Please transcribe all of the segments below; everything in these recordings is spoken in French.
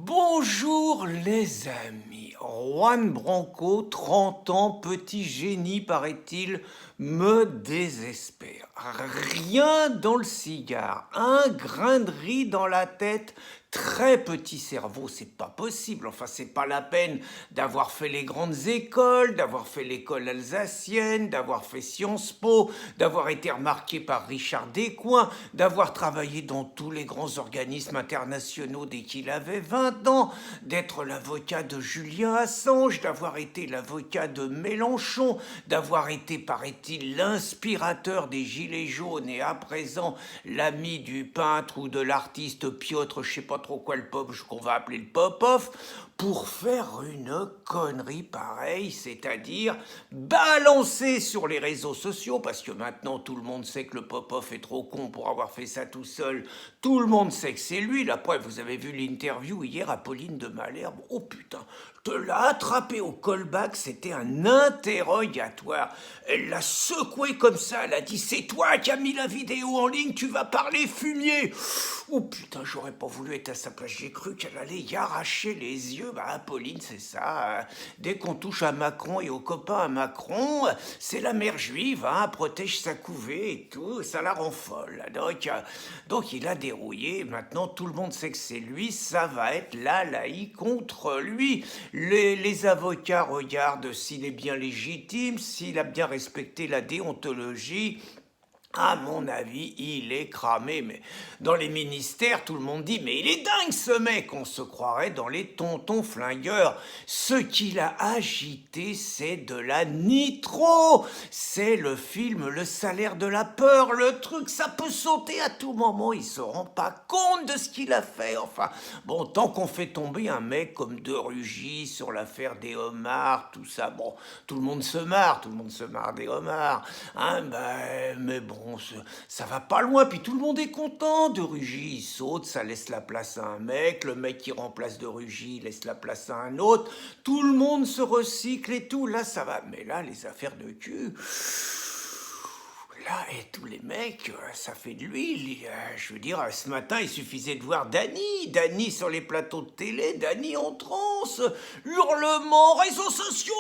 Bonjour les amis, Juan Branco, 30 ans, petit génie paraît-il, me désespère. Rien dans le cigare, un grain de riz dans la tête, très petit cerveau, c'est pas possible. Enfin, c'est pas la peine d'avoir fait les grandes écoles, d'avoir fait l'école alsacienne, d'avoir fait Sciences Po, d'avoir été remarqué par Richard Descoings, d'avoir travaillé dans tous les grands organismes internationaux dès qu'il avait 20 ans, d'être l'avocat de Julian Assange, d'avoir été l'avocat de Mélenchon, d'avoir été, paraît-il, l'inspirateur des Gilets jaunes et à présent l'ami du peintre ou de l'artiste Piotr, je sais pas trop quoi le pop, qu'on va appeler le Popov, pour faire une connerie pareille, c'est-à-dire balancer sur les réseaux sociaux, parce que maintenant tout le monde sait que le Popov est trop con pour avoir fait ça tout seul, tout le monde sait que c'est lui, la preuve, vous avez vu l'interview hier à Pauline de Malherbe, oh putain, te l'a attrapé au callback, c'était un interrogatoire. Elle l'a secoué comme ça, elle a dit « C'est toi qui as mis la vidéo en ligne, tu vas parler fumier !» Oh putain, j'aurais pas voulu être à sa place, j'ai cru qu'elle allait y arracher les yeux. Bah, Pauline, c'est ça, dès qu'on touche à Macron et aux copains à Macron, c'est la mère juive, protège sa couvée et tout, ça la rend folle. Donc il a dérouillé, maintenant tout le monde sait que c'est lui, ça va être la laïque contre lui. Les avocats regardent s'il est bien légitime, s'il a bien respecté la déontologie. À mon avis, il est cramé, mais dans les ministères, tout le monde dit « Mais il est dingue ce mec !» On se croirait dans les tontons flingueurs. Ce qu'il a agité, c'est de la nitro. C'est le film Le salaire de la peur. Le truc, ça peut sauter à tout moment. Il se rend pas compte de ce qu'il a fait. Enfin, bon, tant qu'on fait tomber un mec comme De Rugy sur l'affaire des homards, tout ça, bon, tout le monde se marre des homards. Mais bon, ça va pas loin, puis tout le monde est content. De Rugy, il saute, ça laisse la place à un mec, le mec qui remplace De Rugy laisse la place à un autre, tout le monde se recycle et tout, là ça va. Mais là, les affaires de cul... Là, et tous les mecs, ça fait de l'huile. Je veux dire, ce matin, il suffisait de voir Dany sur les plateaux de télé, Dany en transe, hurlements, réseaux sociaux,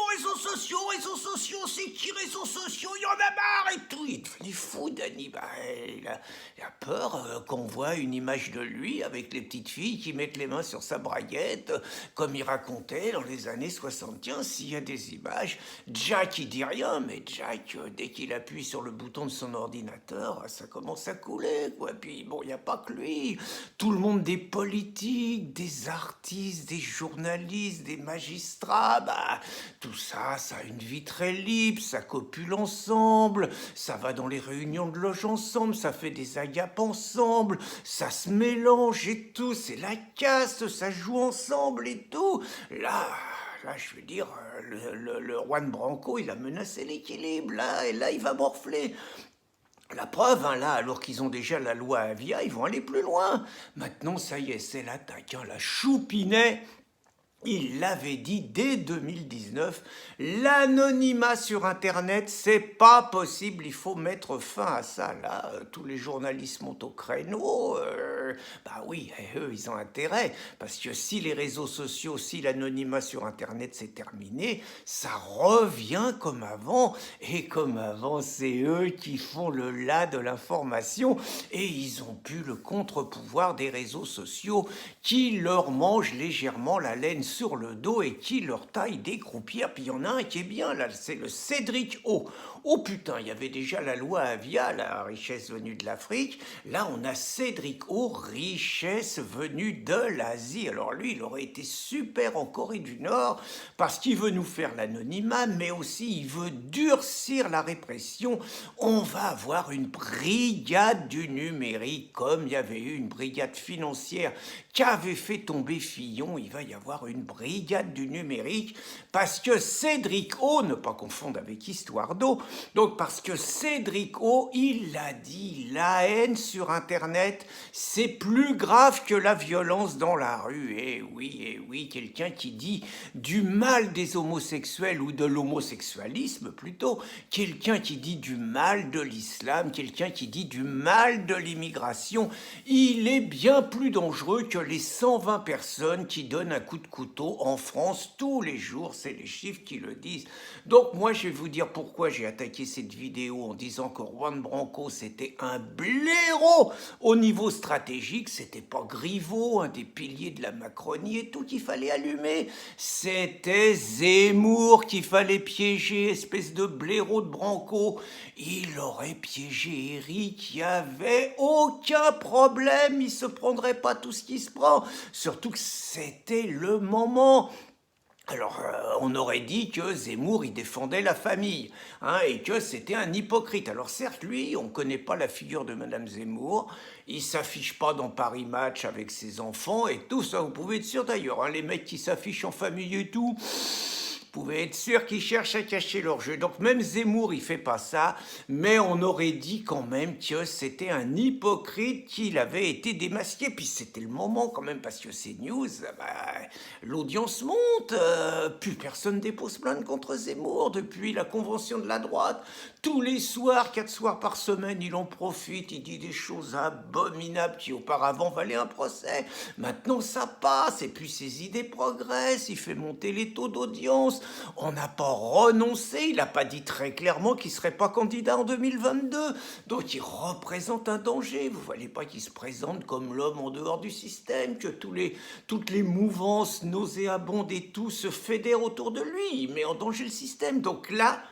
c'est qui réseaux sociaux, il y en a marre et tout. Il devenait fou, Dany. Il a peur qu'on voit une image de lui avec les petites filles qui mettent les mains sur sa braguette, comme il racontait dans les années 75. S'il y a des images, Jack, il dit rien, mais Jack, dès qu'il appuie sur le bouton de son ordinateur, ça commence à couler, quoi. Puis bon, il n'y a pas que lui. Tout le monde, des politiques, des artistes, des journalistes, des magistrats, tout ça, ça a une vie très libre, ça copule ensemble, ça va dans les réunions de loge ensemble, ça fait des agapes ensemble, ça se mélange et tout, c'est la caste, ça joue ensemble et tout. Là, je veux dire, le Juan Branco, il a menacé l'équilibre, là, et là, il va morfler. La preuve, là, alors qu'ils ont déjà la loi Avia, ils vont aller plus loin. Maintenant, ça y est, c'est l'attaque, la Choupinet. Il l'avait dit dès 2019, l'anonymat sur Internet, c'est pas possible, il faut mettre fin à ça. Là, tous les journalistes montent au créneau. Oui, eux, ils ont intérêt, parce que si les réseaux sociaux, si l'anonymat sur Internet, c'est terminé, ça revient comme avant. Et comme avant, c'est eux qui font le là de l'information, et ils ont pu le contre-pouvoir des réseaux sociaux qui leur mangent légèrement la laine sur le dos et qui leur taille des croupières. Puis il y en a un qui est bien, là, c'est le Cédric O. Oh putain, il y avait déjà la loi Avia, la richesse venue de l'Afrique. Là, on a Cédric O, richesse venue de l'Asie. Alors lui, il aurait été super en Corée du Nord parce qu'il veut nous faire l'anonymat, mais aussi il veut durcir la répression. On va avoir une brigade du numérique, comme il y avait eu une brigade financière qui avait fait tomber Fillon. Il va y avoir une brigade du numérique parce que Cédric O, ne pas confondre avec Histoire d'eau, donc parce que Cédric O, il l'a dit, la haine sur Internet, c'est c'est plus grave que la violence dans la rue. Et oui, quelqu'un qui dit du mal des homosexuels ou de l'homosexualisme plutôt, quelqu'un qui dit du mal de l'islam, quelqu'un qui dit du mal de l'immigration, il est bien plus dangereux que les 120 personnes qui donnent un coup de couteau en France tous les jours. C'est les chiffres qui le disent. Donc moi, je vais vous dire pourquoi j'ai attaqué cette vidéo en disant que Juan Branco, c'était un blaireau au niveau stratégique. C'était pas Griveaux, un des piliers de la Macronie et tout, qu'il fallait allumer. C'était Zemmour qu'il fallait piéger, espèce de blaireau de Branco. Il aurait piégé Éric, il n'y avait aucun problème, il se prendrait pas tout ce qui se prend. Surtout que c'était le moment. Alors, on aurait dit que Zemmour, il défendait la famille, hein, et que c'était un hypocrite. Alors certes, lui, on ne connaît pas la figure de Madame Zemmour, il s'affiche pas dans Paris Match avec ses enfants, et tout ça, vous pouvez être sûr d'ailleurs, hein, les mecs qui s'affichent en famille et tout, vous pouvez être sûr qu'ils cherchent à cacher leur jeu. Donc même Zemmour, il fait pas ça, mais on aurait dit quand même que c'était un hypocrite, qu'il avait été démasqué. Puis c'était le moment quand même, parce que CNews, l'audience monte, plus personne dépose plainte contre Zemmour depuis la convention de la droite. Tous les soirs, 4 soirs par semaine, il en profite, il dit des choses abominables qui auparavant valaient un procès. Maintenant ça passe, et puis ses idées progressent, il fait monter les taux d'audience. On n'a pas renoncé, il n'a pas dit très clairement qu'il ne serait pas candidat en 2022. Donc il représente un danger. Vous ne voyez pas qu'il se présente comme l'homme en dehors du système, que toutes les mouvances nauséabondes et tout se fédèrent autour de lui. Il met en danger le système. Donc là,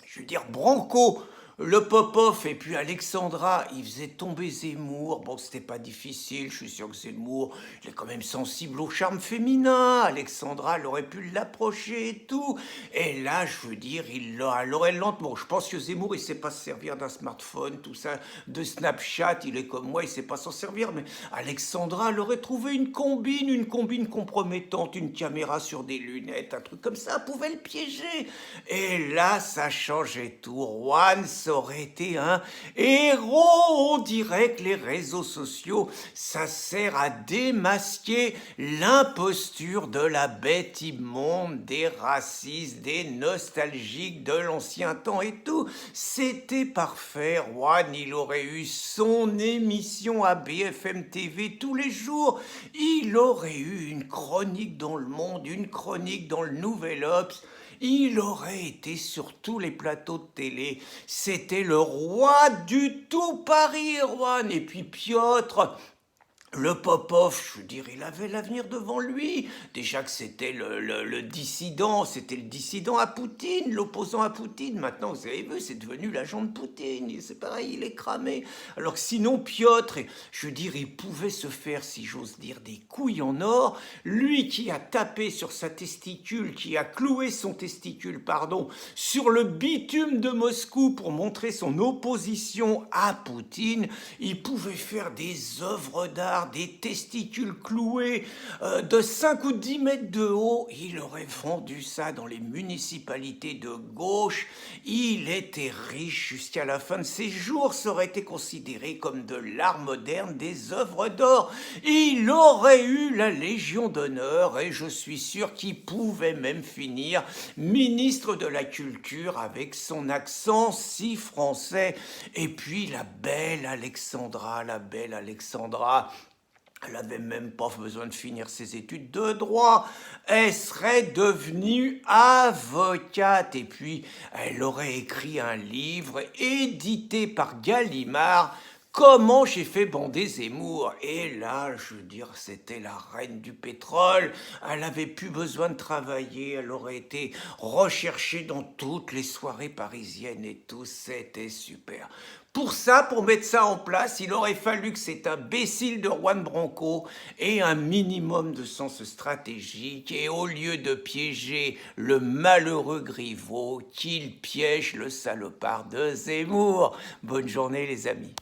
je veux dire, Branco, le Popov et puis Alexandra, ils faisaient tomber Zemmour. Bon, c'était pas difficile, je suis sûr que Zemmour, il est quand même sensible au charme féminin. Alexandra, elle aurait pu l'approcher et tout. Et là, je veux dire, elle l'aurait lentement. Je pense que Zemmour, il sait pas se servir d'un smartphone, tout ça, de Snapchat, il est comme moi, il sait pas s'en servir. Mais Alexandra, elle aurait trouvé une combine compromettante, une caméra sur des lunettes, un truc comme ça, elle pouvait le piéger. Et là, ça changeait tout. Juan aurait été un héros. On dirait que les réseaux sociaux, ça sert à démasquer l'imposture de la bête immonde, des racistes, des nostalgiques de l'ancien temps et tout. C'était parfait. Juan, il aurait eu son émission à BFM TV tous les jours. Il aurait eu une chronique dans Le Monde, une chronique dans le Nouvel Obs. Il aurait été sur tous les plateaux de télé. C'était le roi du tout Paris, Juan. Et puis Piotr, le Popov, je veux dire, il avait l'avenir devant lui. Déjà que c'était le dissident, c'était le dissident à Poutine, l'opposant à Poutine. Maintenant, vous avez vu, c'est devenu l'agent de Poutine. C'est pareil, il est cramé. Alors que sinon, Piotr, je veux dire, il pouvait se faire, si j'ose dire, des couilles en or. Lui qui a tapé sur sa testicule, qui a cloué son testicule, pardon, sur le bitume de Moscou pour montrer son opposition à Poutine, il pouvait faire des œuvres d'art, des testicules cloués de 5 ou 10 mètres de haut. Il aurait vendu ça dans les municipalités de gauche. Il était riche jusqu'à la fin de ses jours. Ça aurait été considéré comme de l'art moderne, des œuvres d'or. Il aurait eu la Légion d'honneur et je suis sûr qu'il pouvait même finir ministre de la Culture avec son accent si français. Et puis la belle Alexandra, elle n'avait même pas besoin de finir ses études de droit. Elle serait devenue avocate. Et puis, elle aurait écrit un livre édité par Gallimard, Comment j'ai fait bander Zemmour. Et là, je veux dire, c'était la reine du pétrole. Elle n'avait plus besoin de travailler. Elle aurait été recherchée dans toutes les soirées parisiennes et tout. C'était super. Pour ça, pour mettre ça en place, il aurait fallu que cet imbécile de Juan Branco ait un minimum de sens stratégique et au lieu de piéger le malheureux Griveaux, qu'il piège le salopard de Zemmour. Bonne journée les amis.